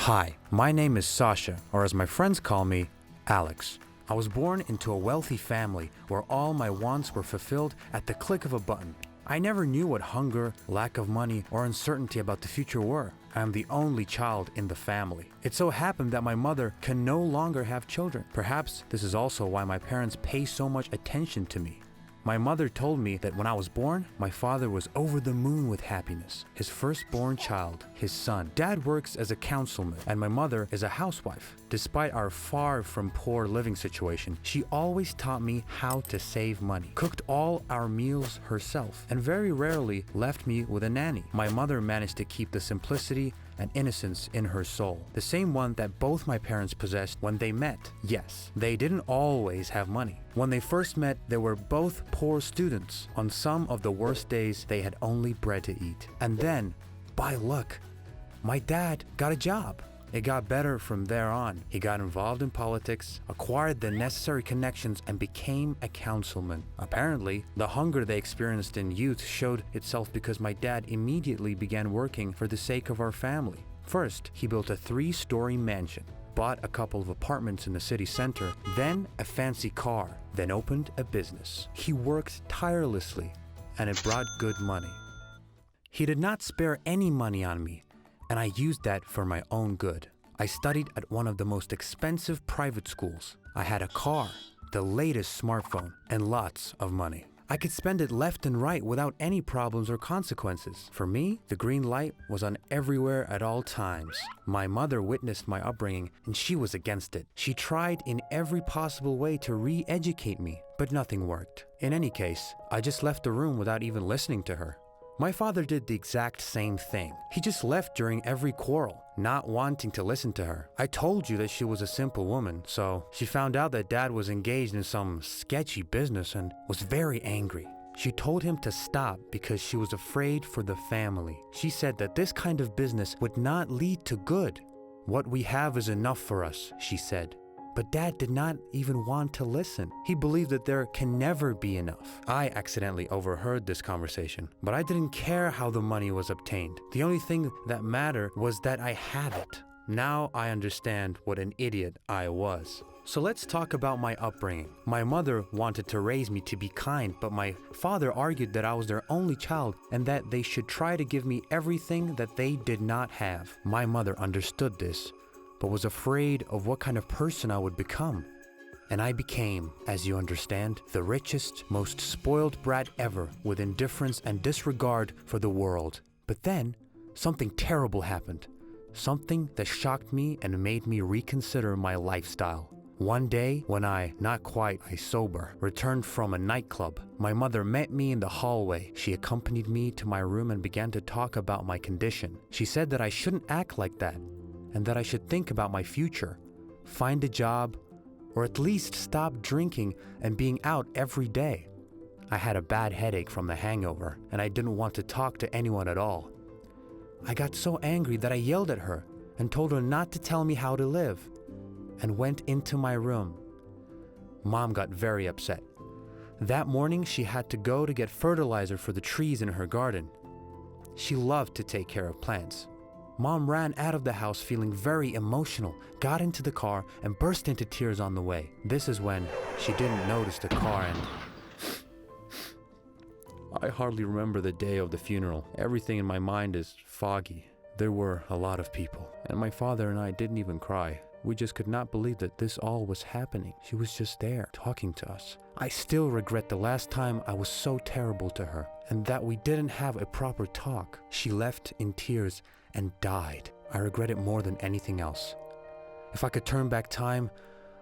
Hi, my name is Sasha, or as my friends call me, Alex. I was born into a wealthy family where all my wants were fulfilled at the click of a button. I never knew what hunger, lack of money, or uncertainty about the future were. I am the only child in the family. It so happened that my mother can no longer have children. Perhaps this is also why my parents pay so much attention to me. My mother told me that when I was born, my father was over the moon with happiness. His firstborn child, his son. Dad works as a councilman, and my mother is a housewife. Despite our far from poor living situation, she always taught me how to save money, cooked all our meals herself, and very rarely left me with a nanny. My mother managed to keep the simplicity and innocence in her soul, the same one that both my parents possessed when they met. Yes, they didn't always have money. When they first met, they were both poor students. On some of the worst days, they had only bread to eat. And then, by luck, my dad got a job. It got better from there on. He got involved in politics, acquired the necessary connections, and became a councilman. Apparently, the hunger they experienced in youth showed itself because my dad immediately began working for the sake of our family. First, he built a 3-story mansion, bought a couple of apartments in the city center, then a fancy car, then opened a business. He worked tirelessly, and it brought good money. He did not spare any money on me, and I used that for my own good. I studied at one of the most expensive private schools. I had a car, the latest smartphone, and lots of money. I could spend it left and right without any problems or consequences. For me, the green light was on everywhere at all times. My mother witnessed my upbringing, and she was against it. She tried in every possible way to re-educate me, but nothing worked. In any case, I just left the room without even listening to her. My father did the exact same thing. He just left during every quarrel, not wanting to listen to her. I told you that she was a simple woman, so she found out that Dad was engaged in some sketchy business and was very angry. She told him to stop because she was afraid for the family. She said that this kind of business would not lead to good. What we have is enough for us, she said. But Dad did not even want to listen. He believed that there can never be enough. I accidentally overheard this conversation, but I didn't care how the money was obtained. The only thing that mattered was that I had it. Now I understand what an idiot I was. So let's talk about my upbringing. My mother wanted to raise me to be kind, but my father argued that I was their only child and that they should try to give me everything that they did not have. My mother understood this, but was afraid of what kind of person I would become. And I became, as you understand, the richest, most spoiled brat ever, with indifference and disregard for the world. But then, something terrible happened. Something that shocked me and made me reconsider my lifestyle. One day, when I, not quite sober, returned from a nightclub, my mother met me in the hallway. She accompanied me to my room and began to talk about my condition. She said that I shouldn't act like that, and that I should think about my future, find a job, or at least stop drinking and being out every day. I had a bad headache from the hangover, and I didn't want to talk to anyone at all. I got so angry that I yelled at her and told her not to tell me how to live, and went into my room. Mom got very upset. That morning, she had to go to get fertilizer for the trees in her garden. She loved to take care of plants. Mom ran out of the house feeling very emotional, got into the car, and burst into tears on the way. This is when she didn't notice the car and... I hardly remember the day of the funeral. Everything in my mind is foggy. There were a lot of people, and my father and I didn't even cry. We just could not believe that this all was happening. She was just there, talking to us. I still regret the last time I was so terrible to her, and that we didn't have a proper talk. She left in tears and died. I regret it more than anything else. If I could turn back time,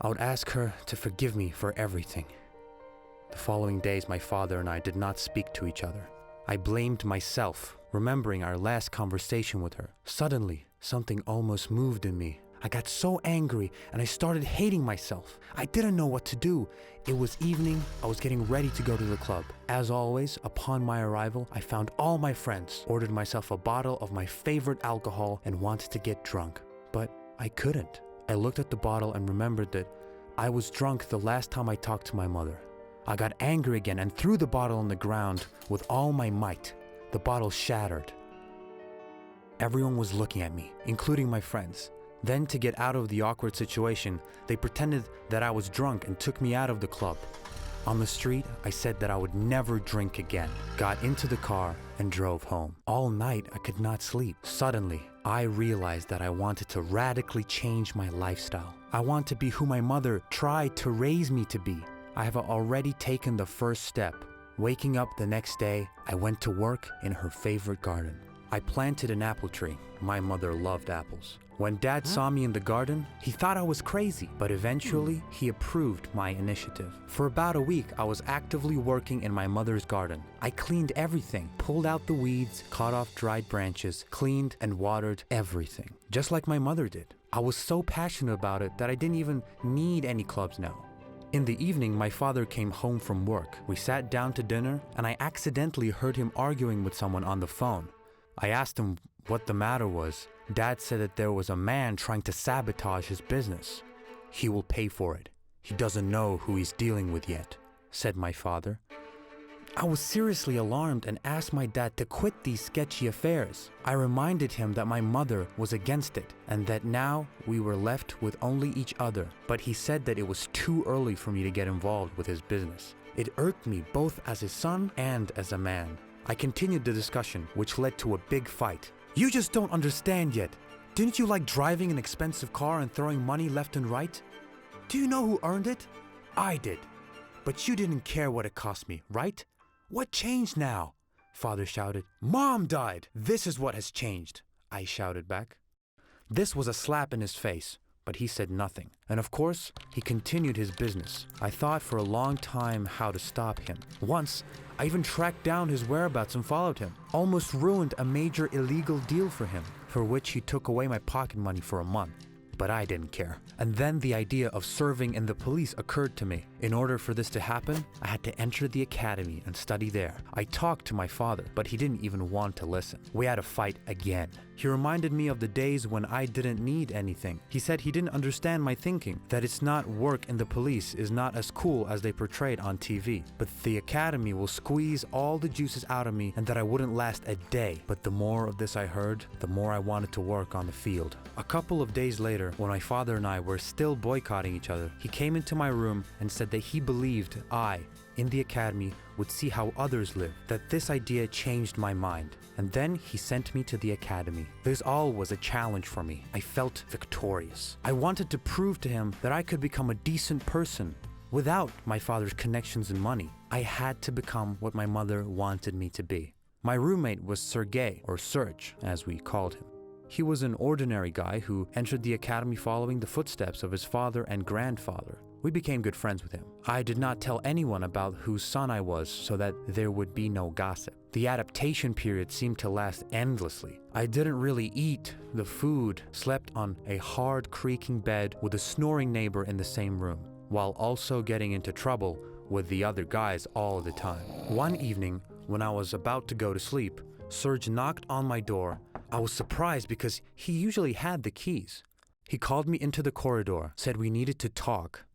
I would ask her to forgive me for everything. The following days, my father and I did not speak to each other. I blamed myself, remembering our last conversation with her. Suddenly, something almost moved in me. I got so angry and I started hating myself. I didn't know what to do. It was evening. I was getting ready to go to the club. As always, upon my arrival, I found all my friends, ordered myself a bottle of my favorite alcohol and wanted to get drunk. But I couldn't. I looked at the bottle and remembered that I was drunk the last time I talked to my mother. I got angry again and threw the bottle on the ground with all my might. The bottle shattered. Everyone was looking at me, including my friends. Then, to get out of the awkward situation, they pretended that I was drunk and took me out of the club. On the street, I said that I would never drink again, got into the car, and drove home. All night, I could not sleep. Suddenly, I realized that I wanted to radically change my lifestyle. I want to be who my mother tried to raise me to be. I have already taken the first step. Waking up the next day, I went to work in her favorite garden. I planted an apple tree. My mother loved apples. When Dad saw me in the garden, he thought I was crazy, but eventually he approved my initiative. For about a week, I was actively working in my mother's garden. I cleaned everything, pulled out the weeds, cut off dried branches, cleaned and watered everything, just like my mother did. I was so passionate about it that I didn't even need any clubs now. In the evening, my father came home from work. We sat down to dinner, and I accidentally heard him arguing with someone on the phone. I asked him what the matter was. Dad said that there was a man trying to sabotage his business. He will pay for it. He doesn't know who he's dealing with yet, said my father. I was seriously alarmed and asked my dad to quit these sketchy affairs. I reminded him that my mother was against it and that now we were left with only each other, but he said that it was too early for me to get involved with his business. It irked me both as his son and as a man. I continued the discussion, which led to a big fight. You just don't understand yet. Didn't you like driving an expensive car and throwing money left and right? Do you know who earned it? I did. But you didn't care what it cost me, right? What changed now? Father shouted. Mom died. This is what has changed, I shouted back. This was a slap in his face, but he said nothing. And of course, he continued his business. I thought for a long time how to stop him. Once, I even tracked down his whereabouts and followed him. Almost ruined a major illegal deal for him, for which he took away my pocket money for a month. But I didn't care. And then the idea of serving in the police occurred to me. In order for this to happen, I had to enter the academy and study there. I talked to my father, but he didn't even want to listen. We had a fight again. He reminded me of the days when I didn't need anything. He said he didn't understand my thinking, that it's not work in the police is not as cool as they portrayed on TV, but the academy will squeeze all the juices out of me and that I wouldn't last a day. But the more of this I heard, the more I wanted to work on the field. A couple of days later, when my father and I were still boycotting each other, he came into my room and said that he believed I, in the academy, would see how others live, that this idea changed my mind. And then he sent me to the academy. This all was a challenge for me. I felt victorious. I wanted to prove to him that I could become a decent person without my father's connections and money. I had to become what my mother wanted me to be. My roommate was Sergey, or Serge, as we called him. He was an ordinary guy who entered the academy following the footsteps of his father and grandfather. We became good friends with him. I did not tell anyone about whose son I was so that there would be no gossip. The adaptation period seemed to last endlessly. I didn't really eat the food, slept on a hard creaking bed with a snoring neighbor in the same room, while also getting into trouble with the other guys all the time. One evening, when I was about to go to sleep, Serge knocked on my door. I was surprised because he usually had the keys. He called me into the corridor, said we needed to talk.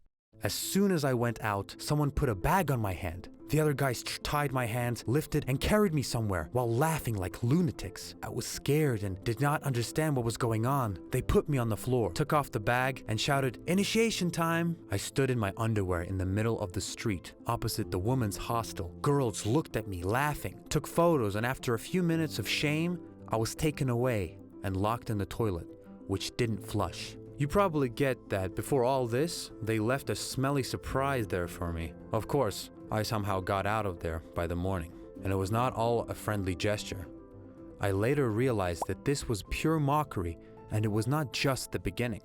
As soon as I went out, someone put a bag on my hand. The other guys tied my hands, lifted, and carried me somewhere while laughing like lunatics. I was scared and did not understand what was going on. They put me on the floor, took off the bag, and shouted, "Initiation time!" I stood in my underwear in the middle of the street, opposite the women's hostel. Girls looked at me, laughing, took photos, and after a few minutes of shame, I was taken away and locked in the toilet, which didn't flush. You probably get that before all this, they left a smelly surprise there for me. Of course, I somehow got out of there by the morning, and it was not all a friendly gesture. I later realized that this was pure mockery, and it was not just the beginning.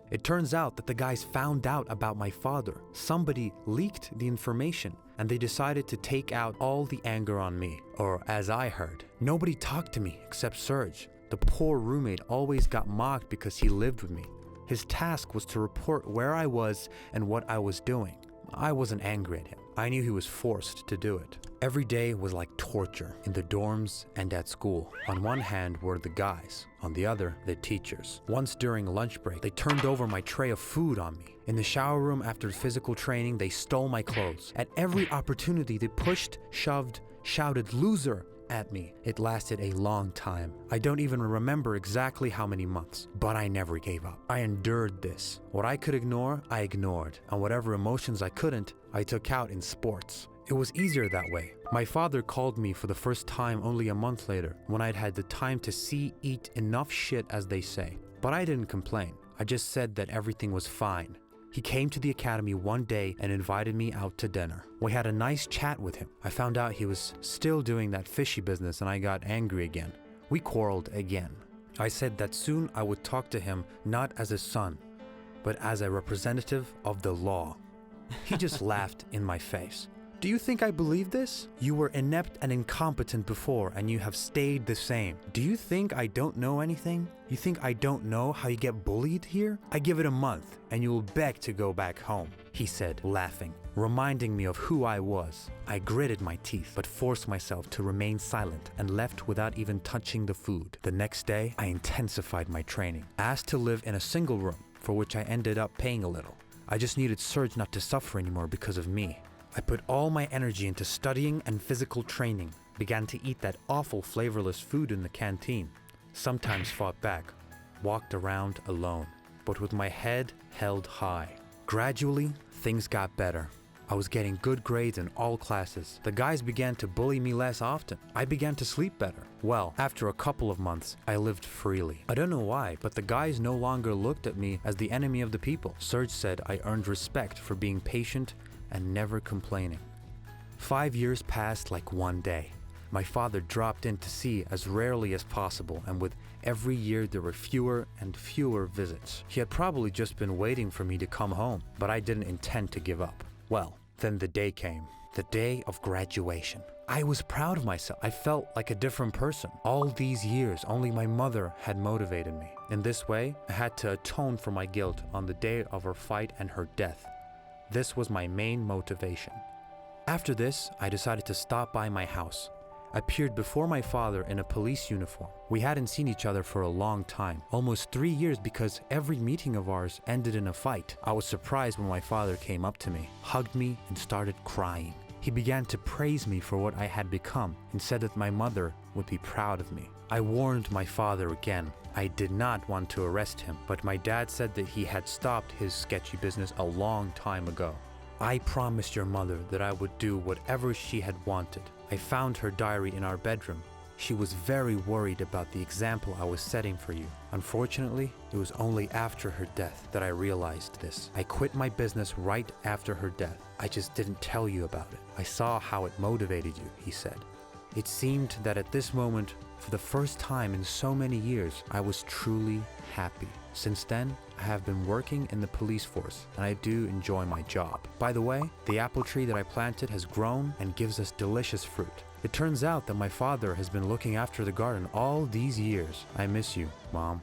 It turns out that the guys found out about my father. Somebody leaked the information, and they decided to take out all the anger on me. Or as I heard, nobody talked to me except Serge. The poor roommate always got mocked because he lived with me. His task was to report where I was and what I was doing. I wasn't angry at him. I knew he was forced to do it. Every day was like torture in the dorms and at school. On one hand were the guys, on the other, the teachers. Once during lunch break, they turned over my tray of food on me. In the shower room after physical training, they stole my clothes. At every opportunity, they pushed, shoved, shouted, "Loser, at me. It lasted a long time. I don't even remember exactly how many months, but I never gave up. I endured this. What I could ignore, I ignored, and whatever emotions I couldn't, I took out in sports. It was easier that way. My father called me for the first time only a month later, when I'd had the time to see, eat enough shit, as they say. But I didn't complain. I just said that everything was fine. He came to the academy one day and invited me out to dinner. We had a nice chat with him. I found out he was still doing that fishy business and I got angry again. We quarreled again. I said that soon I would talk to him not as a son, but as a representative of the law. He just laughed in my face. Do you think I believe this? You were inept and incompetent before and you have stayed the same. Do you think I don't know anything? You think I don't know how you get bullied here? I give it a month and you will beg to go back home, he said, laughing, reminding me of who I was. I gritted my teeth but forced myself to remain silent and left without even touching the food. The next day, I intensified my training, asked to live in a single room, for which I ended up paying a little. I just needed Serge not to suffer anymore because of me. I put all my energy into studying and physical training, began to eat that awful flavorless food in the canteen, sometimes fought back, walked around alone, but with my head held high. Gradually, things got better. I was getting good grades in all classes. The guys began to bully me less often. I began to sleep better. Well, after a couple of months, I lived freely. I don't know why, but the guys no longer looked at me as the enemy of the people. Serge said I earned respect for being patient and never complaining. 5 years passed like one day. My father dropped in to see as rarely as possible, and with every year there were fewer and fewer visits. He had probably just been waiting for me to come home, but I didn't intend to give up. Well, then the day came, the day of graduation. I was proud of myself. I felt like a different person. All these years, only my mother had motivated me. In this way, I had to atone for my guilt on the day of her fight and her death. This was my main motivation. After this, I decided to stop by my house. I appeared before my father in a police uniform. We hadn't seen each other for a long time, almost 3 years, because every meeting of ours ended in a fight. I was surprised when my father came up to me, hugged me, and started crying. He began to praise me for what I had become and said that my mother would be proud of me. I warned my father again. I did not want to arrest him, but my dad said that he had stopped his sketchy business a long time ago. I promised your mother that I would do whatever she had wanted. I found her diary in our bedroom. She was very worried about the example I was setting for you. Unfortunately, it was only after her death that I realized this. I quit my business right after her death. I just didn't tell you about it. I saw how it motivated you, he said. It seemed that at this moment, for the first time in so many years, I was truly happy. Since then, I have been working in the police force, and I do enjoy my job. By the way, the apple tree that I planted has grown and gives us delicious fruit. It turns out that my father has been looking after the garden all these years. I miss you, Mom.